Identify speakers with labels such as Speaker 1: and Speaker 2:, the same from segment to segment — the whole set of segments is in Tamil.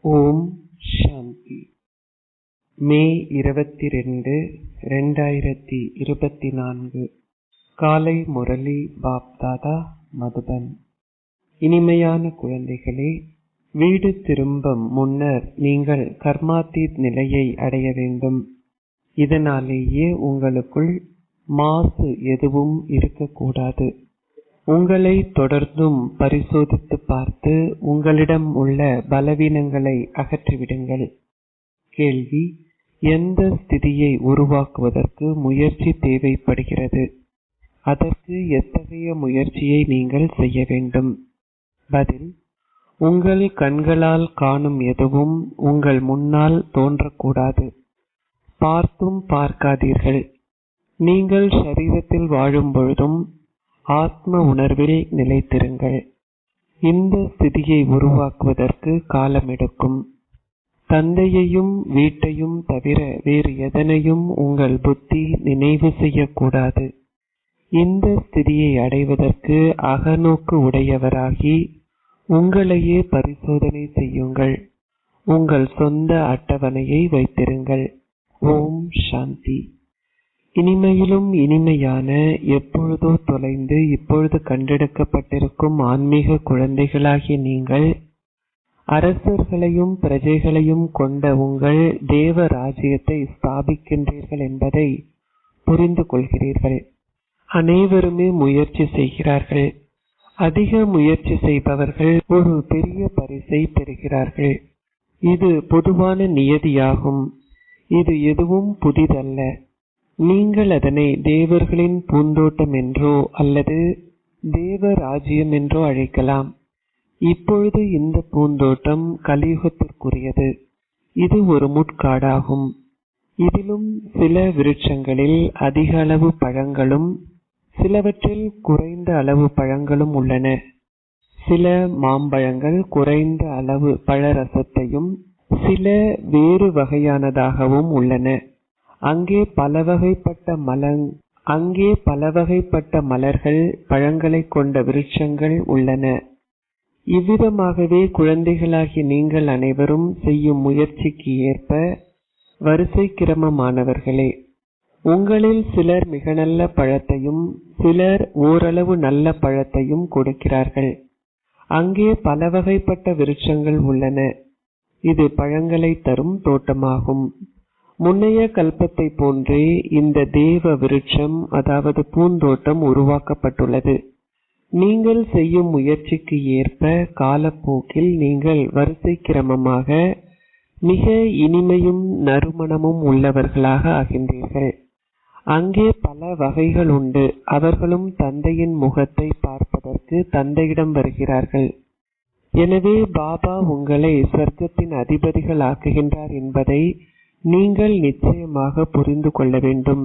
Speaker 1: ஓம் சாந்தி. மே 22, 2024 காலை முரளி பாப்தாதா மதுபன். இனிமையான குழந்தைகளே, வீடு திரும்பும் முன்னர் நீங்கள் கர்மாத்தீத் நிலையை அடைய வேண்டும். இதனாலேயே உங்களுக்குள் மாசு எதுவும் இருக்கக்கூடாது. உங்களை தொடர்ந்தும் பரிசோதித்து பார்த்து உங்களிடம் உள்ள பலவீனங்களை அகற்றிவிடுங்கள். கேள்வி: எந்த ஸ்திதியை உருவாக்குவதற்கு முயற்சி தேவைப்படுகிறது? அதற்கு எத்தகைய முயற்சியை நீங்கள் செய்ய வேண்டும்? பதில்: உங்கள் கண்களால் காணும் எதுவும் உங்கள் முன்னால் தோன்றக்கூடாது. பார்த்தும் பார்க்காதீர்கள். நீங்கள் ஷரீரத்தில் வாழும் பொழுதும் ஆத்ம உணர்வில் நிலைத்திருங்கள். இந்த ஸ்திதியை உருவாக்குவதற்கு காலம் எடுக்கும். தந்தையையும் வீட்டையும் தவிர வேறு எதனையும் உங்கள் புத்தி நினைவு செய்யக்கூடாது. இந்த ஸ்திதியை அடைவதற்கு அகநோக்கு உடையவராகி உங்களையே பரிசோதனை செய்யுங்கள். உங்கள் சொந்த அட்டவணையை வைத்திருங்கள். ஓம் சாந்தி. இனிமையிலும் இனிமையான, எப்பொழுதோ தொலைந்து இப்பொழுது கண்டெடுக்கப்பட்டிருக்கும் ஆன்மீக குழந்தைகளாகிய நீங்கள் அரசர்களையும் பிரஜைகளையும் கொண்ட உங்கள் தேவ ராஜ்யத்தை ஸ்தாபிக்கின்றீர்கள் என்பதை புரிந்து கொள்கிறீர்கள். அனைவருமே முயற்சி செய்கிறார்கள். அதிக முயற்சி செய்பவர்கள் ஒரு பெரிய பரிசை பெறுகிறார்கள். இது பொதுவான நியதியாகும். இது எதுவும் புதிதல்ல. நீங்கள் அதனை தேவர்களின் பூந்தோட்டம் என்றோ அல்லது தேவ ராஜ்யம் என்றோ அழைக்கலாம். இப்பொழுது இந்த பூந்தோட்டம் கலியுகத்திற்குரியது. இது ஒரு முட்காடாகும். இதிலும் சில விருட்சங்களில் அதிக அளவு பழங்களும் சிலவற்றில் குறைந்த அளவு பழங்களும் உள்ளன. சில மாம்பழங்கள் குறைந்த அளவு பழரசத்தையும் சில வேறு வகையானதாகவும் உள்ளன. அங்கே பல வகைப்பட்ட மலர்கள் பழங்களை கொண்ட விருட்சங்கள் உள்ளன. இவ்விதமாகவே குழந்தைகளாகி நீங்கள் அனைவரும் செய்யும் முயற்சிக்கு ஏற்ப வரிசை கிரமமானவர்களே. உங்களில் சிலர் மிக நல்ல பழத்தையும் சிலர் ஓரளவு நல்ல பழத்தையும் கொடுக்கிறார்கள். அங்கே பல வகைப்பட்ட விருட்சங்கள் உள்ளன. இது பழங்களை தரும் தோட்டமாகும். முன்னைய கல்பத்தை போன்றே இந்த தேவ விருட்சம் அதாவது பூந்தோட்டம் உருவாக்கப்பட்டுள்ளது. நீங்கள் செய்யும் முயற்சிக்கு ஏற்ப காலப்போக்கில் நீங்கள் வரிசை கிரமமாக மிக இனிமையும் நறுமணமும் உள்ளவர்களாக ஆகின்றீர்கள். அங்கே பல வகைகள் உண்டு. அவர்களும் தந்தையின் முகத்தை பார்ப்பதற்கு தந்தையிடம் வருகிறார்கள். எனவே பாபா உங்களை சொர்க்கத்தின் அதிபதிகள் ஆக்குகின்றார் என்பதை நீங்கள் நிச்சயமாக புரிந்து கொள்ள வேண்டும்.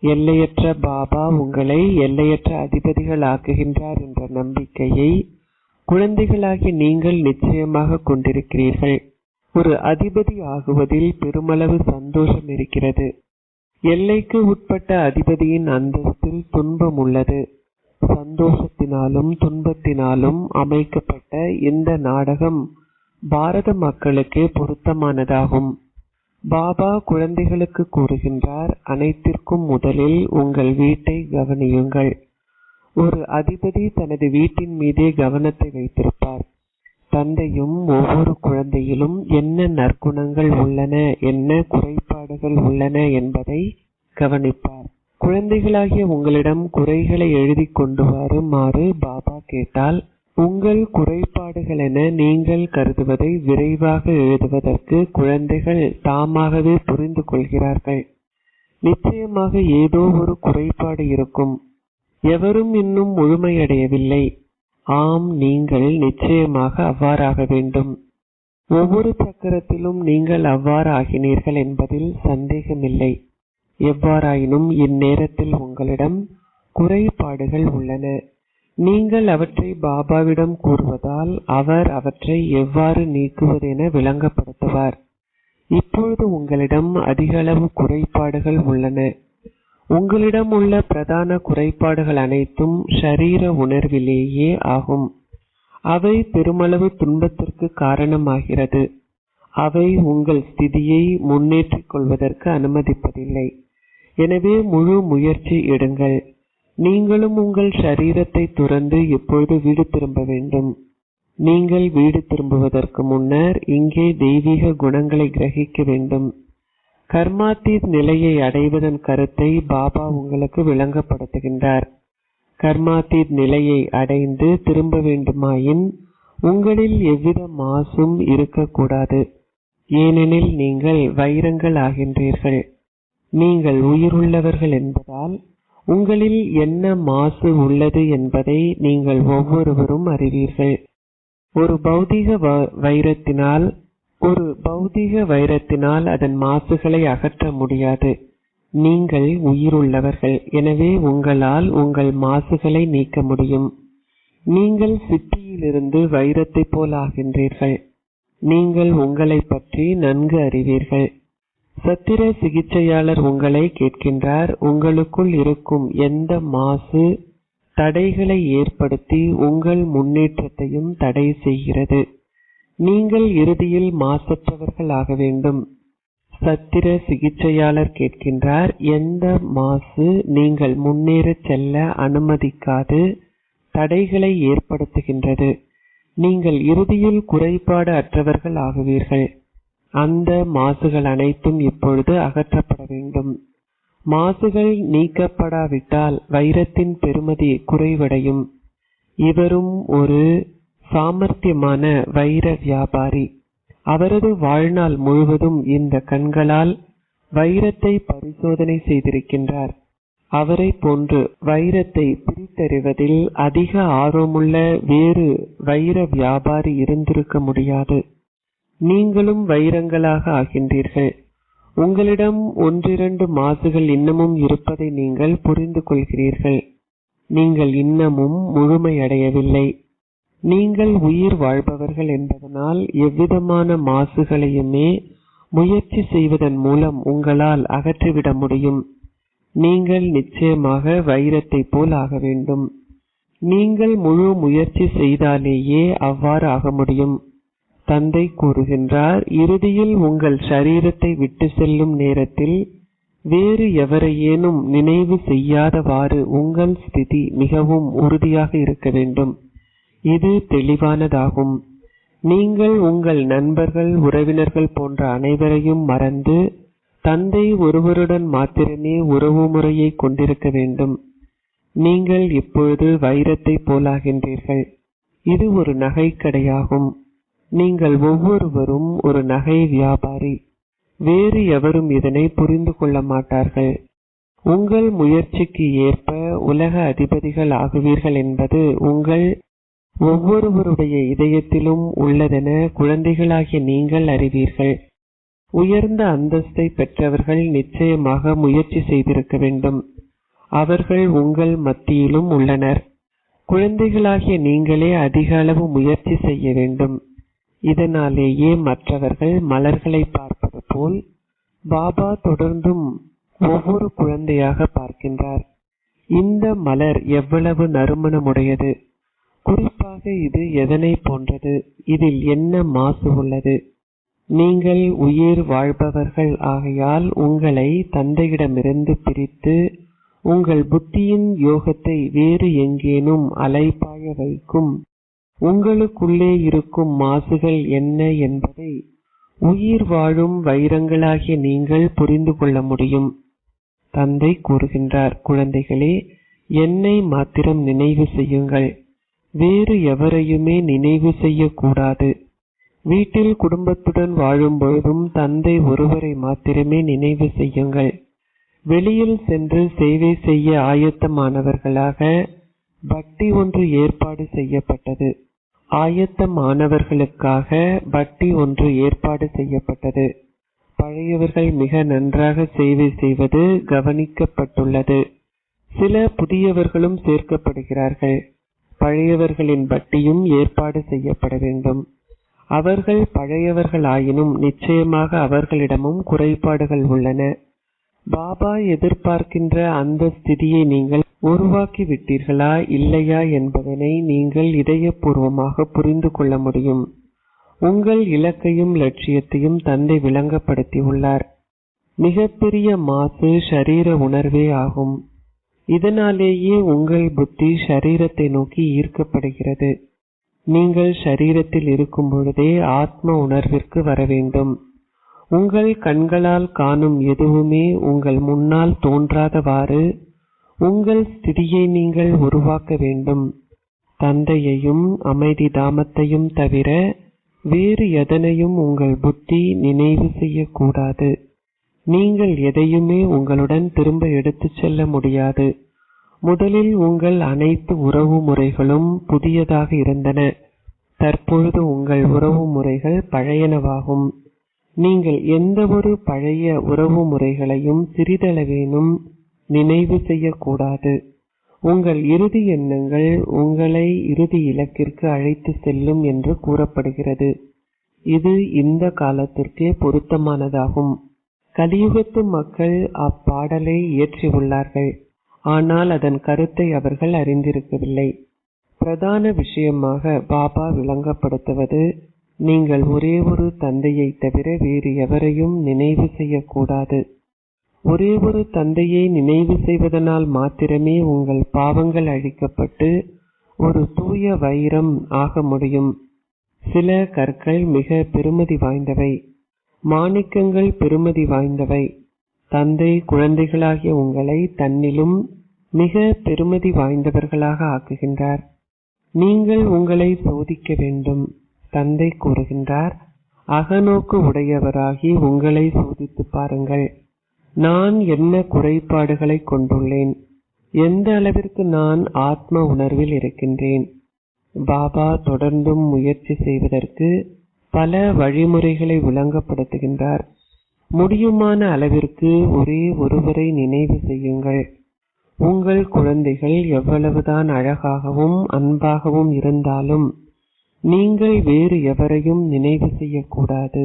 Speaker 1: எல்லையற்ற பாபா உங்களை எல்லையற்ற அதிபதிகள் ஆக்குகின்றார் என்ற நம்பிக்கையை குழந்தைகளாகி நீங்கள் நிச்சயமாக கொண்டிருக்கிறீர்கள். ஒரு அதிபதி ஆகுவதில் பெருமளவு சந்தோஷம் இருக்கிறது. எல்லைக்கு உட்பட்ட அதிபதியின் அந்தஸ்தில் துன்பம் உள்ளது. சந்தோஷத்தினாலும் துன்பத்தினாலும் அமைக்கப்பட்ட இந்த நாடகம் பாரத மக்களுக்கே பொருத்தமானதாகும். பாபா குழந்தைகளுக்கு கூறுகின்றார், அனைத்திற்கும் முதலில் உங்கள் வீட்டை கவனியுங்கள். ஒரு அதிபதி தனது வீட்டின் மீதே கவனத்தை வைத்திருப்பார். தந்தையும் ஒவ்வொரு குழந்தையிலும் என்ன நற்குணங்கள் உள்ளன, என்ன குறைபாடுகள் உள்ளன என்பதை கவனிப்பார். குழந்தைகளாகிய உங்களிடம் குறைகளை எழுதி கொண்டு வருமாறு பாபா கேட்டால், உங்கள் குறைபாடுகள் என நீங்கள் கருதுவதை விரைவாக எழுதுவதற்கு குழந்தைகள் தாமாகவே புரிந்து கொள்கிறார்கள். நிச்சயமாக ஏதோ ஒரு குறைபாடு இருக்கும். எவரும் இன்னும் முழுமையடையவில்லை. ஆம், நீங்கள் நிச்சயமாக அவ்வாறாக வேண்டும். ஒவ்வொரு சக்கரத்திலும் நீங்கள் அவ்வாறு ஆகினீர்கள் என்பதில் சந்தேகமில்லை. எவ்வாறாயினும் இந்நேரத்தில் உங்களிடம் குறைபாடுகள் உள்ளன. நீங்கள் அவற்றை பாபாவிடம் கூறுவதால் அவர் அவற்றை எவ்வாறு நீக்குவதென விளங்கப்படுத்துவார். இப்பொழுது உங்களிடம் அதிக அளவு குறைபாடுகள் உள்ளன. உங்களிடம் உள்ள பிரதான குறைபாடுகள் அனைத்தும் ஷரீர உணர்விலேயே ஆகும். அவை பெருமளவு துன்பத்திற்கு காரணமாகிறது. அவை உங்கள் ஸ்திதியை முன்னேற்றிக் கொள்வதற்கு அனுமதிப்பதில்லை. எனவே முழு முயற்சி எடுங்கள். நீங்களும் உங்கள் சரீரத்தை துறந்து இப்பொழுது வீடு திரும்ப வேண்டும். நீங்கள் வீடு திரும்புவதற்கு முன்னர் இங்கே தெய்வீக குணங்களை கிரகிக்க வேண்டும். கர்மாத்தீத் நிலையை அடைவதன் கருத்தை பாபா உங்களுக்கு விளங்கப்படுத்துகின்றார். கர்மாத்தீத் நிலையை அடைந்து திரும்ப வேண்டுமாயின் உங்களில் எவ்வித மாசும் இருக்கக்கூடாது. ஏனெனில் நீங்கள் வைரங்கள் ஆகின்றீர்கள். நீங்கள் உயிருள்ளவர்கள் என்பதால் உங்களில் என்ன மாசு உள்ளது என்பதை நீங்கள் ஒவ்வொருவரும் அறிவீர்கள். ஒரு பௌதீக வைரத்தினால் அதன் மாசுகளை அகற்ற முடியாது. நீங்கள் உயிருள்ளவர்கள். எனவே உங்களால் உங்கள் மாசுகளை நீக்க முடியும். நீங்கள் சிப்பியிலிருந்து வைரத்தை போல் ஆகின்றீர்கள். நீங்கள் உங்களை பற்றி நன்கு அறிவீர்கள். சத்திர சிகிச்சையாளர் உங்களை கேட்கின்றார், உங்களுக்குள் இருக்கும் எந்த மாசு தடைகளை ஏற்படுத்தி உங்கள் முன்னேற்றத்தையும் தடை செய்கிறது? நீங்கள் இறுதியில் மாசற்றவர்கள் ஆக வேண்டும். சத்திர சிகிச்சையாளர் கேட்கின்றார், எந்த மாசு நீங்கள் முன்னேறச் செல்ல அனுமதிக்காது தடைகளை ஏற்படுத்துகின்றது? நீங்கள் இறுதியில் குறைபாடு அற்றவர்கள் ஆகுவீர்கள். அந்த மாசுகள் அனைத்தும் இப்பொழுது அகற்றப்பட வேண்டும். மாசுகள் நீக்கப்படாவிட்டால் வைரத்தின் பெறுமதி குறைவடையும். இவரும் ஒரு சாமர்த்தியமான வைர வியாபாரி. அவரது வாழ்நாள் முழுவதும் இந்த கண்களால் வைரத்தை பரிசோதனை செய்திருக்கின்றார். அவரை போன்று வைரத்தை பிரித்தறிவதில் அதிக ஆர்வமுள்ள வேறு வைர வியாபாரி இருந்திருக்க முடியாது. நீங்களும் வைரங்களாக ஆகின்றீர்கள். உங்களிடம் ஒன்றிரண்டு மாசுகள் இன்னமும் இருப்பதை நீங்கள் புரிந்து கொள்கிறீர்கள். நீங்கள் இன்னமும் முழுமையடையவில்லை. நீங்கள் உயிர் வாழ்பவர்கள் என்பதனால் எவ்விதமான மாசுகளையுமே முயற்சி செய்வதன் மூலம் உங்களால் அகற்றிவிட முடியும். நீங்கள் நிச்சயமாக வைரத்தை போல் ஆக வேண்டும். நீங்கள் முழு முயற்சி செய்தாலேயே அவ்வாறு ஆக முடியும். தந்தை கூறுகின்றார், இறுதியில் உங்கள் சரீரத்தை விட்டு செல்லும் நேரத்தில் வேறு எவரையேனும் நினைவு செய்யாதவாறு உங்கள் ஸ்திதி மிகவும் உறுதியாக இருக்க வேண்டும். இது தெளிவானதாகும். நீங்கள் உங்கள் நண்பர்கள், உறவினர்கள் போன்ற அனைவரையும் மறந்து தந்தை ஒருவருடன் மாத்திரமே உறவு முறையை கொண்டிருக்க வேண்டும். நீங்கள் இப்பொழுது வைரத்தை போலாகின்றீர்கள். இது ஒரு நகைக்கடையாகும். நீங்கள் ஒவ்வொருவரும் ஒரு நகை வியாபாரி. வேறு எவரும் இதனை புரிந்து கொள்ள மாட்டார்கள். உங்கள் முயற்சிக்கு ஏற்ப உலக அதிபதிகள் ஆகுவீர்கள் என்பது உங்கள் ஒவ்வொருவருடைய இதயத்திலும் உள்ளதென குழந்தைகளாகிய நீங்கள் அறிவீர்கள். உயர்ந்த அந்தஸ்தை பெற்றவர்கள் நிச்சயமாக முயற்சி செய்திருக்க வேண்டும். அவர்கள் உங்கள் மத்தியிலும் உள்ளனர். குழந்தைகளாகிய நீங்களே அதிக அளவு முயற்சி செய்ய வேண்டும். இதனாலேயே மற்றவர்கள் மலர்களை பார்ப்பது போல் பாபா தொடர்ந்தும் ஒவ்வொரு குழந்தையாக பார்க்கின்றார். இந்த மலர் எவ்வளவு நறுமணமுடையது! குறிப்பாக இது எதனை போன்றது? இதில் என்ன மாசு உள்ளது? நீங்கள் உயிர் வாழ்பவர்கள் ஆகையால் உங்களை தந்தையிடமிருந்து பிரித்து உங்கள் புத்தியின் யோகத்தை வேறு எங்கேனும் அலைபாய வைக்கும் உங்களுக்குள்ளே இருக்கும் மாசுகள் என்ன என்பதை உயிர் வாழும் வைரங்களாகிய நீங்கள் புரிந்து கொள்ள முடியும். தந்தை கூறுகின்றார், குழந்தைகளே, என்னை மாத்திரம் நினைவு செய்யுங்கள். வேறு எவரையுமே நினைவு செய்யக்கூடாது. வீட்டில் குடும்பத்துடன் வாழும் பொழுதும் தந்தை ஒருவரை மாத்திரமே நினைவு செய்யுங்கள். வெளியில் சென்று சேவை செய்ய ஆயத்தமானவர்களாக பட்டி ஒன்று ஏற்பாடு செய்யப்பட்டது. ஆயத்தமானவர்களுக்காக பட்டி ஒன்று ஏற்பாடு செய்யப்பட்டது. பழையவர்கள் மிக நன்றாக சேவை செய்வது கவனிக்கப்பட்டுள்ளது. சில புதியவர்களும் சேர்க்கப்படுகிறார்கள். பழையவர்களின் பட்டியும் ஏற்பாடு செய்யப்பட வேண்டும். அவர்கள் பழையவர்களாயினும் நிச்சயமாக அவர்களிடமும் குறைபாடுகள் உள்ளன. பாபா எதிர்பார்க்கின்ற அந்த ஸ்திதியை நீங்கள் உருவாக்கி விட்டீர்களா இல்லையா என்பதனை நீங்கள் இதயபூர்வமாக புரிந்து கொள்ள முடியும். உங்கள் இலக்கையும் லட்சியத்தையும் தந்தை விளங்கப்படுத்தியுள்ளார். மிகப்பெரிய மாசு ஷரீர உணர்வே ஆகும். இதனாலேயே உங்கள் புத்தி ஷரீரத்தை நோக்கி ஈர்க்கப்படுகிறது. நீங்கள் ஷரீரத்தில் இருக்கும் பொழுதே ஆத்ம உணர்விற்கு வர வேண்டும். உங்கள் கண்களால் காணும் எதுவுமே உங்கள் முன்னால் தோன்றாதவாறு உங்கள் ஸ்திதியை நீங்கள் உருவாக்க வேண்டும். தந்தையையும் அமைதி தாமத்தையும் தவிர வேறு எதனையும் உங்கள் புத்தி நினைவு செய்யக்கூடாது. நீங்கள் எதையுமே உங்களுடன் திரும்ப எடுத்துச் செல்ல முடியாது. முதலில் உங்கள் அனைத்து உறவு முறைகளும் புதியதாக இருந்தன. தற்பொழுது உங்கள் உறவு முறைகள் பழையனவாகும். நீங்கள் எந்த ஒரு பழைய உறவு முறைகளையும் சிறிதளவேனும் நினைவு செய்யக்கூடாது. உங்கள் இறுதி எண்ணங்கள் உங்களை இறுதி இலக்கிற்கு அழைத்து செல்லும் என்று கூறப்படுகிறது. இது இந்த காலத்திற்கே பொருத்தமானதாகும். கலியுகத்து மக்கள் அப்பாடலை இயற்றியுள்ளார்கள். ஆனால் அதன் கருத்தை அவர்கள் அறிந்திருக்கவில்லை. பிரதான விஷயமாக பாபா விளங்கப்படுத்துவது, நீங்கள் ஒரே ஒரு தந்தையை தவிர வேறு எவரையும் நினைவு செய்யக்கூடாது. ஒரே ஒரு தந்தையை நினைவு செய்வதனால் மாத்திரமே உங்கள் பாவங்கள் அழிக்கப்பட்டு ஒரு தூய வைரம் ஆக முடியும். சில கற்கள் மிக பெருமதி வாய்ந்தவை, மாணிக்கங்கள் பெருமதி வாய்ந்தவை. தந்தை குழந்தைகளாகிய உங்களை தன்னிலும் மிக பெருமதி வாய்ந்தவர்களாக ஆக்குகின்றார். நீங்கள் உங்களை சோதிக்க வேண்டும். தந்தை கூறுகின்றார், அகநோக்கு உடையவராகி உங்களை சோதித்து பாருங்கள். நான் என்ன குறைபாடுகளை கொண்டுள்ளேன், எந்த அளவிற்கு நான் ஆத்ம உணர்வில் இருக்கின்றேன். பாபா தொடர்ந்தும் முயற்சி செய்வதற்கு பல வழிமுறைகளை விளங்கப்படுத்துகின்றார். முடியுமான அளவிற்கு ஒரே ஒருவரை நினைவு செய்யுங்கள். உங்கள் குழந்தைகள் எவ்வளவுதான் அழகாகவும் அன்பாகவும் இருந்தாலும் நீங்கள் வேறு எவரையும் நினைவு செய்யக்கூடாது.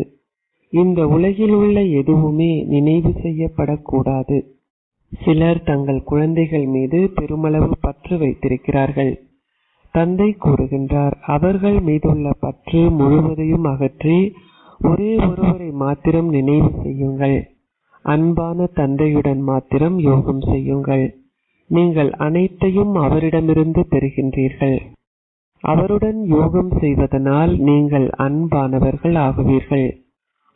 Speaker 1: இந்த உலகில் உள்ள எதுவுமே நினைவு செய்யப்படக்கூடாது. சிலர் தங்கள் குழந்தைகள் மீது பெருமளவு பற்று வைத்திருக்கிறார்கள். தந்தை கூறுகின்றார், அவர்கள் மீதுள்ள பற்று முழுவதையும் அகற்றி ஒரே ஒருவரை மாத்திரம் நினைவு செய்யுங்கள். அன்பான தந்தையுடன் மாத்திரம் யோகம் செய்யுங்கள். நீங்கள் அனைத்தையும் அவரிடமிருந்து பெறுகின்றீர்கள். அவருடன் யோகம் செய்வதனால் நீங்கள் அன்பானவர்கள் ஆகுவீர்கள்.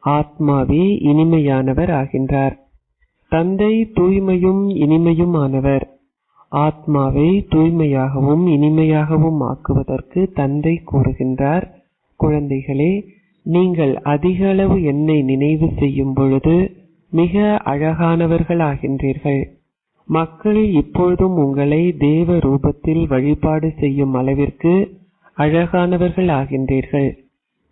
Speaker 1: ஆத்மாவே இனிமையானவர் ஆகின்றார். தந்தை தூய்மையும் இனிமையும் ஆனவர். ஆத்மாவை தூய்மையாகவும் இனிமையாகவும் ஆக்குவதற்கு தந்தை கூறுகின்றார், குழந்தைகளே, நீங்கள் அதிக அளவு என்னை நினைவு செய்யும் பொழுது மிக அழகானவர்கள் ஆகின்றீர்கள். மக்கள் இப்பொழுதும் உங்களை தேவ ரூபத்தில் வழிபாடு செய்யும் அளவிற்கு அழகானவர்கள் ஆகின்றீர்கள்.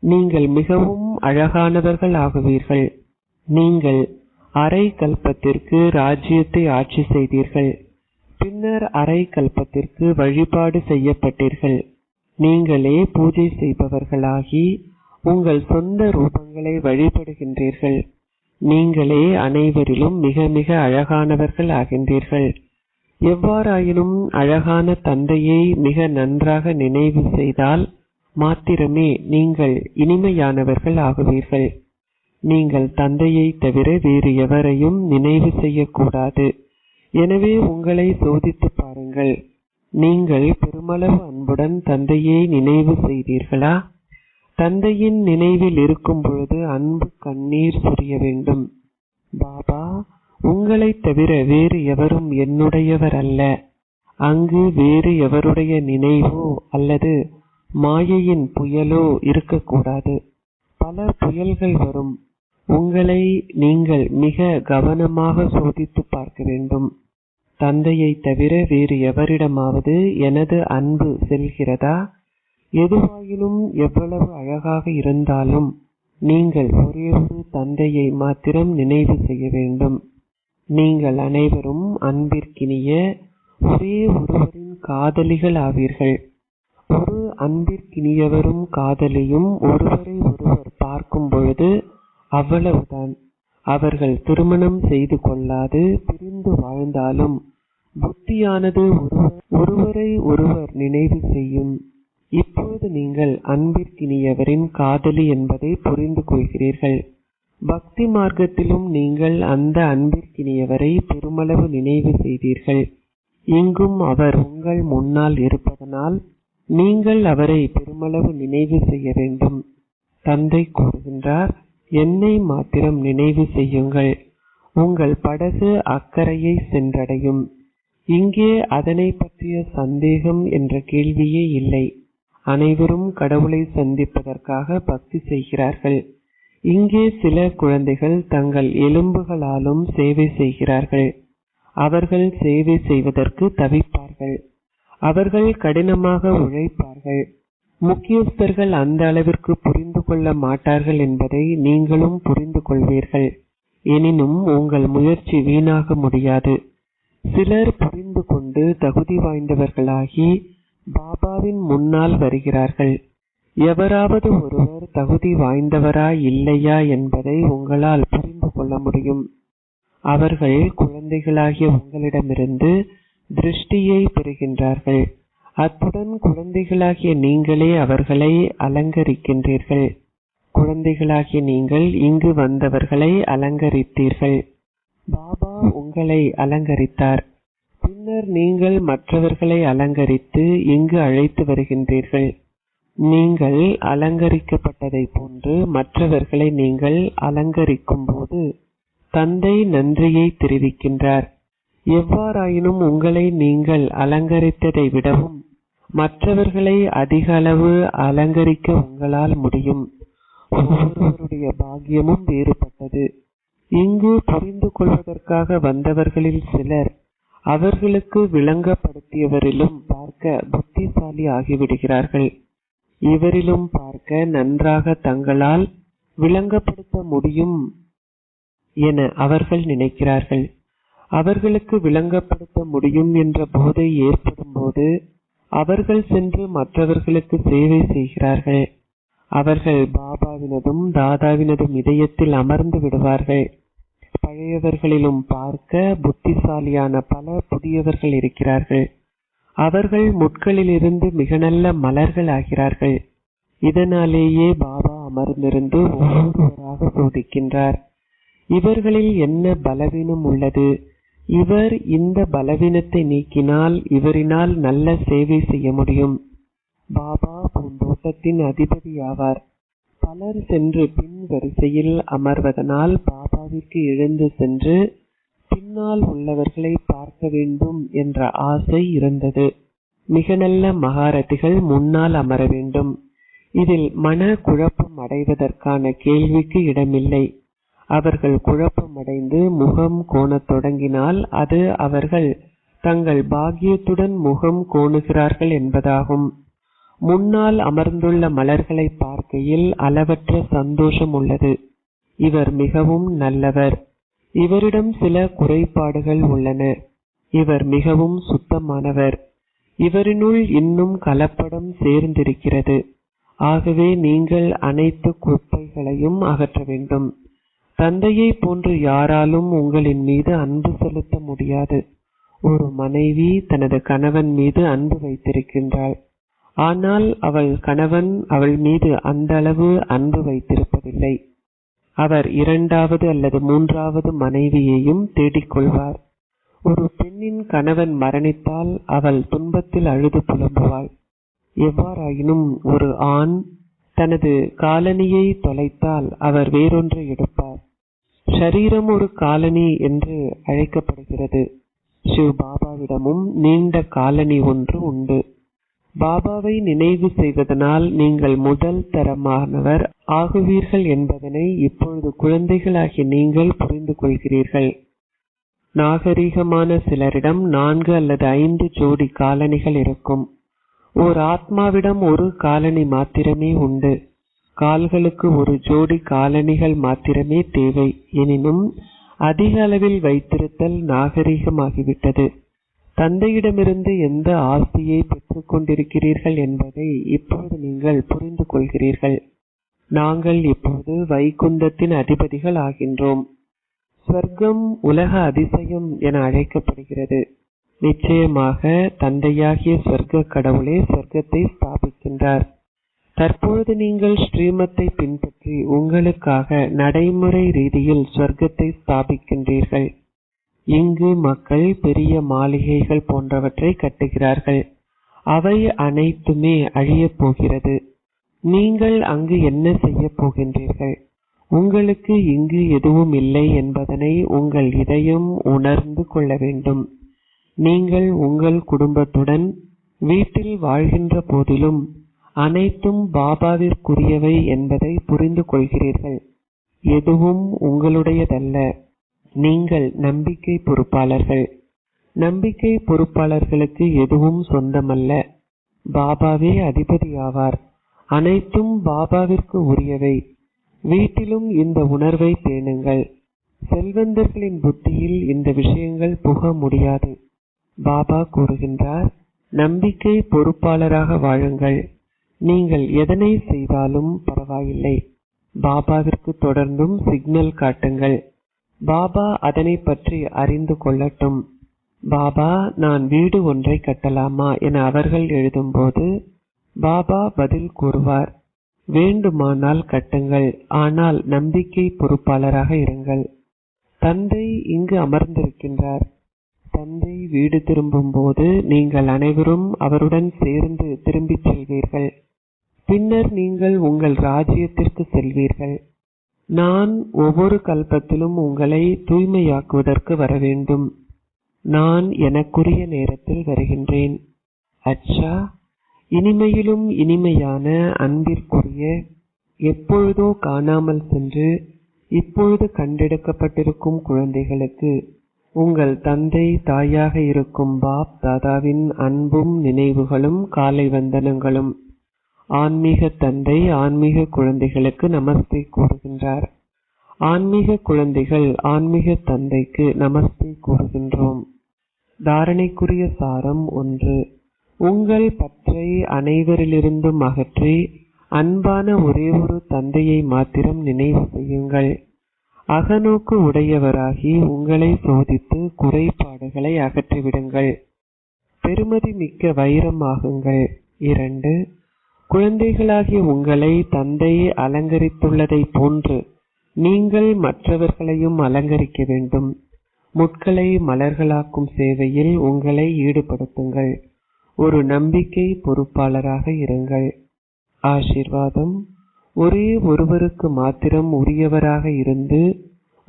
Speaker 1: நீங்கள் மிகவும் அழகானவர்கள் ஆகுவீர்கள். நீங்கள் அரை கல்பத்திற்கு ராஜ்யத்தை ஆட்சி செய்தீர்கள். பின்னர் அரை கல்பத்திற்கு வழிபாடு செய்யப்பட்டீர்கள். நீங்களே பூஜை செய்பவர்களாகி உங்கள் சொந்த ரூபங்களை வழிபடுகின்றீர்கள். நீங்களே அனைவரிலும் மிக மிக அழகானவர்கள் ஆகின்றீர்கள். எவ்வாறாயினும் அழகான தந்தையை மிக நன்றாக நினைவு செய்தால் மாத்திரமே நீங்கள் இனிமையானவர்கள் ஆகுவீர்கள். நீங்கள் தந்தையை தவிர வேறு எவரையும் நினைவு செய்யக்கூடாது. எனவே உங்களை சோதித்து பாருங்கள். நீங்கள் பெருமளவு அன்புடன் தந்தையை நினைவு செய்தீர்களா? தந்தையின் நினைவில் இருக்கும் பொழுது அன்பு கண்ணீர் சொரிய வேண்டும். பாபா, உங்களை தவிர வேறு எவரும் என்னுடையவர் அல்ல. அங்கு வேறு எவருடைய நினைவோ அல்லது மாயையின் புயலோ இருக்கக்கூடாது. பல புயல்கள் வரும். உங்களை நீங்கள் மிக கவனமாக சோதித்து பார்க்க வேண்டும். தந்தையை தவிர வேறு எவரிடமாவது எனது அன்பு செல்கிறதா? எதுவாயினும் எவ்வளவு அழகாக இருந்தாலும் நீங்கள் ஒரே ஒரு தந்தையை மாத்திரம் நினைவு செய்ய வேண்டும். நீங்கள் அனைவரும் அன்பிற்கினிய ஒரே ஒருவரின் காதலிகள் ஆவீர்கள். ஒரு அன்பிற்கினியவரும் காதலியும் ஒருவரை ஒருவர் பார்க்கும் பொழுது அவ்வளவுதான். அவர்கள் திருமணம் செய்து கொள்ளாது பிரிந்து வாழ்ந்தாலும் புத்தியானது ஒருவரை ஒருவர் நினைவு செய்யும். இப்போது நீங்கள் அன்பிற்கினியவரின் காதலி என்பதை புரிந்து கொள்கிறீர்கள். பக்தி மார்க்கத்திலும் நீங்கள் அந்த அன்பிற்கினியவரை பெருமளவு நினைவு செய்தீர்கள். இங்கும் அவர் உங்கள் முன்னால் இருப்பதனால் நீங்கள் அவரை பெருமளவு நினைவு செய்ய வேண்டும். தந்தை கூறுகின்றார், என்னை மாத்திரம் நினைவு செய்யுங்கள், உங்கள் படகு அக்கறையை சென்றடையும். இங்கே அதனை பற்றிய சந்தேகம் என்ற கேள்வியே இல்லை. அனைவரும் கடவுளை சந்திப்பதற்காக பக்தி செய்கிறார்கள். இங்கே சில குழந்தைகள் தங்கள் எலும்புகளாலும் சேவை செய்கிறார்கள். அவர்கள் சேவை செய்வதற்கு தவிப்பார்கள். அவர்கள் கடினமாக உழைப்பார்கள். முக்கியஸ்தர்கள் அந்த அளவிற்கு புரிந்து கொள்ள மாட்டார்கள் என்பதை நீங்களும் புரிந்து கொள்வீர்கள். எனினும் உங்கள் முயற்சி வீணாக முடியாது. சிலர் புரிந்து கொண்டு தகுதி வாய்ந்தவர்களாகி பாபாவின் முன்னால் வருகிறார்கள். எவராவது ஒருவர் தகுதி வாய்ந்தவரா இல்லையா என்பதை உங்களால் புரிந்து கொள்ள முடியும். அவர்கள் குழந்தைகளாகிய உங்களிடமிருந்து திருஷ்டியை பெறுகின்றார்கள். அத்துடன் குழந்தைகளாகிய நீங்களே அவர்களை அலங்கரிக்கின்றீர்கள். குழந்தைகளாகிய நீங்கள் இங்கு வந்தவர்களை அலங்கரித்தீர்கள். பாபா உங்களை அலங்கரித்தார். பின்னர் நீங்கள் மற்றவர்களை அலங்கரித்து இங்கு அழைத்து வருகின்றீர்கள். நீங்கள் அலங்கரிக்கப்பட்டதை போன்று மற்றவர்களை நீங்கள் அலங்கரிக்கும் போது தந்தை நன்றியை தெரிவிக்கின்றார். எவ்வாறாயினும் உங்களை நீங்கள் அலங்கரித்ததை விடவும் மற்றவர்களை அதிக அளவு அலங்கரிக்க உங்களால் முடியும். ஒவ்வொருவருடைய பாக்கியமும் வேறுபட்டது. இங்கு புரிந்து கொள்வதற்காக வந்தவர்களில் சிலர் அவர்களுக்கு விளங்கப்படுத்தியவரிலும் பார்க்க புத்திசாலி ஆகிவிடுகிறார்கள். இவரிலும் பார்க்க நன்றாக தங்களால் விளங்கப்படுத்த முடியும் என அவர்கள் நினைக்கிறார்கள். அவர்களுக்கு விளங்கப்படுத்த முடியும் என்ற போதை ஏற்படும் போது அவர்கள் சென்று மற்றவர்களுக்கு சேவை செய்கிறார்கள். அவர்கள் பாபாவினதும் தாதாவினதும் இதயத்தில் அமர்ந்து விடுவார்கள். பழையவர்களிலும் பார்க்க புத்திசாலியான பல புதியவர்கள் இருக்கிறார்கள். அவர்கள் முட்களிலிருந்து மிக நல்ல மலர்கள் ஆகிறார்கள். இதனாலேயே பாபா அமர்ந்திருந்து ஒவ்வொருவராக சோதிக்கின்றார். இவர்களில் என்ன பலவீனம் உள்ளது? இவர் இந்த பலவீனத்தை நீக்கினால் இவரினால் நல்ல சேவை செய்ய முடியும். பாபா பூந்தோட்டத்தின் அதிபதியாவார். பலர் சென்று பின் வரிசையில் அமர்வதனால் பாபாவிற்கு எழுந்து சென்று பின்னால் உள்ளவர்களை பார்க்க வேண்டும் என்ற ஆசை இருந்தது. மிக நல்ல மகாரதிகள் முன்னால் அமர வேண்டும். இதில் மன குழப்பம் அடைவதற்கான கேள்விக்கு இடமில்லை. அவர்கள் குழப்பமடைந்து முகம் கோணத் தொடங்கினால் அது அவர்கள் தங்கள் பாக்கியத்துடன் முகம் கோணுகிறார்கள் என்பதாகும். முன்னால் அமர்ந்துள்ள மலர்களை பார்க்கையில் அளவற்ற சந்தோஷம் உள்ளது. இவர் மிகவும் நல்லவர். இவரிடம் சில குறைபாடுகள் உள்ளன. இவர் மிகவும் சுத்தமானவர். இவரினுள் இன்னும் கலப்படம் சேர்ந்திருக்கிறது. ஆகவே நீங்கள் அனைத்து குப்பைகளையும் அகற்ற வேண்டும். தந்தையை போன்று யாராலும் உங்களின் மீது அன்பு செலுத்த முடியாது. ஒரு மனைவி தனது கணவன் மீது அன்பு வைத்திருக்கின்றாள். ஆனால் அவள் கணவன் அவள் மீது அந்த அளவு அன்பு வைத்திருப்பதில்லை. அவர் இரண்டாவது அல்லது மூன்றாவது மனைவியையும் தேடிக்கொள்வார். ஒரு பெண்ணின் கணவன் மரணித்தால் அவள் துன்பத்தில் அழுது புலம்புவாள். எவ்வாறாயினும் ஒரு ஆண் தனது காலனியை தொலைத்தால் அவர் வேறொன்றை எடுப்பார். ஷரீரம் ஒரு காலனி என்று அழைக்கப்படுகிறது. சிவ் பாபாவிடமும் நீண்ட காலனி ஒன்று உண்டு. பாபாவை நினைவு செய்வதனால் நீங்கள் முதல் தரமானவர் ஆகுவீர்கள் என்பதனை இப்பொழுது குழந்தைகளாகிய நீங்கள் புரிந்து கொள்கிறீர்கள். நாகரீகமான சிலரிடம் 4 அல்லது 5 ஜோடி காலணிகள் இருக்கும். ஓர் ஆத்மாவிடம் ஒரு காலணி மாத்திரமே உண்டு. கால்களுக்கு ஒரு ஜோடி காலணிகள் மாத்திரமே தேவை. எனினும் அதிக அளவில் வைத்திருத்தல் நாகரீகமாகிவிட்டது. தந்தையிடமிருந்து எந்த ஆஸ்தியை பெற்றுக் கொண்டிருக்கிறீர்கள் என்பதை இப்போது நீங்கள் புரிந்து கொள்கிறீர்கள். நாங்கள் இப்போது வைகுந்தத்தின் அதிபதிகள் ஆகின்றோம். ஸ்வர்க்கம் உலக அதிசயம் என அழைக்கப்படுகிறது. நிச்சயமாக தந்தையாகிய சொர்க்க கடவுளே சொர்க்கத்தை ஸ்தாபிக்கின்றார். தற்பொழுது நீங்கள் ஸ்ரீமத்தை பின்பற்றி உங்களுக்காக நடைமுறை ரீதியில் சொர்க்கத்தை ஸ்தாபிக்கின்றீர்கள். இங்கு மக்கள் பெரிய மாளிகைகள் போன்றவற்றை கட்டுகிறார்கள். அவை அனைத்துமே அழியப் போகிறது. நீங்கள் அங்கு என்ன செய்ய போகின்றீர்கள்? உங்களுக்கு இங்கு எதுவும் இல்லை என்பதனை உங்கள் இதயம் உணர்ந்து கொள்ள வேண்டும். நீங்கள் உங்கள் குடும்பத்துடன் வீட்டில் வாழ்கின்ற போதிலும் அனைத்தும் பாபாவிற்குரியவை என்பதை புரிந்து கொள்கிறீர்கள். எதுவும் உங்களுடையதல்ல. நீங்கள் நம்பிக்கை பொறுப்பாளர்கள். நம்பிக்கை பொறுப்பாளர்களுக்கு எதுவும் சொந்தமல்ல. பாபாவே அதிபதி ஆவார். அனைத்தும் பாபாவிற்கு உரியவை. வீட்டிலும் இந்த உணர்வை பேணுங்கள். செல்வந்தர்களின் புத்தியில் இந்த விஷயங்கள் புக முடியாது. பாபா கூறுகின்றார், நம்பிக்கை பொறுப்பாளராக வாழுங்கள். நீங்கள் எதனை செய்தாலும் பரவாயில்லை. பாபாவிற்கு தொடர்ந்தும் சிக்னல் காட்டுங்கள். பாபா அதனை பற்றி அறிந்து கொள்ளட்டும். பாபா, நான் வீடு ஒன்றை கட்டலாமா என அவர்கள் எழுதும்போது பாபா பதில் கூறுவார், வேண்டுமானால் கட்டுங்கள், ஆனால் நம்பிக்கை பொறுப்பாளராக இருங்கள். தந்தை இங்கு அமர்ந்திருக்கின்றார். தந்தை வீடு திரும்பும் போது நீங்கள் அனைவரும் அவருடன் சேர்ந்து திரும்பிச் செல்வீர்கள். பின்னர் நீங்கள் உங்கள் ராஜ்யத்திற்கு செல்வீர்கள். நான் ஒவ்வொரு கல்பத்திலும் உங்களை தூய்மையாக்குவதற்கு வர வேண்டும். நான் எனக்குரிய நேரத்தில் வருகின்றேன். அச்சா, இனிமையிலும் இனிமையான அன்பிற்குரிய, எப்பொழுதோ காணாமல் சென்று இப்பொழுது கண்டெடுக்கப்பட்டிருக்கும் குழந்தைகளுக்கு உங்கள் தந்தை தாயாக இருக்கும் பாப் தாதாவின் அன்பும் நினைவுகளும் காலை வந்தனங்களும். ஆன்மீக தந்தை ஆன்மீக குழந்தைகளுக்கு நமஸ்தே கூறுகின்றார். ஆன்மீக குழந்தைகள் ஆன்மீக தந்தைக்கு நமஸ்தே கூறுகின்றோம். தாரணைக்குரிய சாரம் 1. உங்கள் பற்றை அனைவரிலிருந்தும் அகற்றி அன்பான ஒரே ஒரு தந்தையை மாத்திரம் நினைவு செய்யுங்கள். அகநோக்கு உடையவராகி உங்களை சோதித்து குறைபாடுகளை அகற்றிவிடுங்கள். பெருமதி மிக்க வைரமாகுங்கள். 2. குழந்தைகளாகிய உங்களை தந்தை அலங்கரித்துள்ளதை போன்று நீங்கள் மற்றவர்களையும் அலங்கரிக்க வேண்டும். முட்களை மலர்களாக்கும் சேவையில் உங்களை ஈடுபடுத்துங்கள். ஒரு நம்பிக்கை பொறுப்பாளராக இருங்கள். ஆசீர்வாதம். ஒரே ஒருவருக்கு மாத்திரம் உரியவராக இருந்து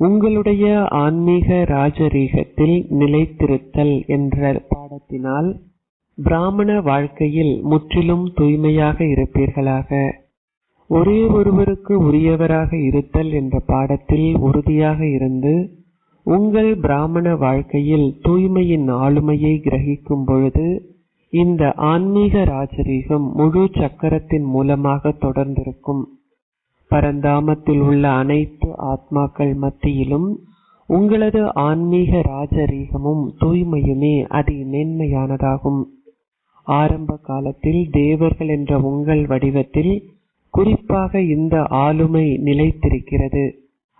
Speaker 1: உங்களுடைய ஆன்மீக ராஜரீகத்தில் நிலைத்திருத்தல் என்ற பாடத்தினால் பிராமண வாழ்க்கையில் முற்றிலும் தூய்மையாக இருப்பீர்களாக. ஒரே ஒருவருக்கு உரியவராக இருத்தல் என்ற பாடத்தில் உறுதியாக இருந்து உங்கள் பிராமண வாழ்க்கையில் தூய்மையின் ஆளுமையை கிரகிக்கும் பொழுது இந்த ஆன்மீக ராஜரீகம் முழு சக்கரத்தின் மூலமாக தொடர்ந்திருக்கும். பரந்தாமத்தில் உள்ள அனைத்து ஆத்மாக்கள் மத்தியிலும் உங்களது ஆன்மீக ராஜரீகமும் தூய்மையுமே அதி மேன்மையானதாகும். ஆரம்ப காலத்தில் தேவர்கள் என்ற உங்கள் வடிவத்தில் குறிப்பாக இந்த ஆளுமை நிலைத்திருக்கிறது.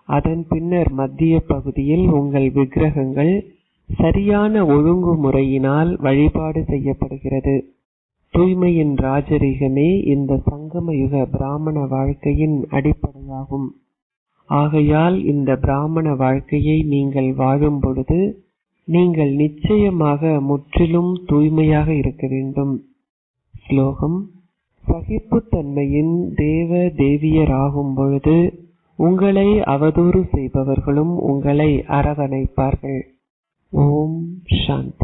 Speaker 1: அதன் பின்னர் மத்திய பகுதியில் உங்கள் விக்கிரகங்கள் சரியான ஒழுங்குமுறையினால் வழிபாடு செய்யப்படுகிறது. தூய்மையின் ராஜரீகமே இந்த சங்கமயுக பிராமண வாழ்க்கையின் அடிப்படையாகும். ஆகையால் இந்த பிராமண வாழ்க்கையை நீங்கள் வாழும் பொழுது நீங்கள் நிச்சயமாக முற்றிலும் தூய்மையாக இருக்க வேண்டும். ஸ்லோகம். சகிப்புத்தன்மையின் தேவ தேவியராகும் பொழுது உங்களை அவதூறு செய்பவர்களும் உங்களை அரவணைப்பார்கள். ஓம் சாந்தி.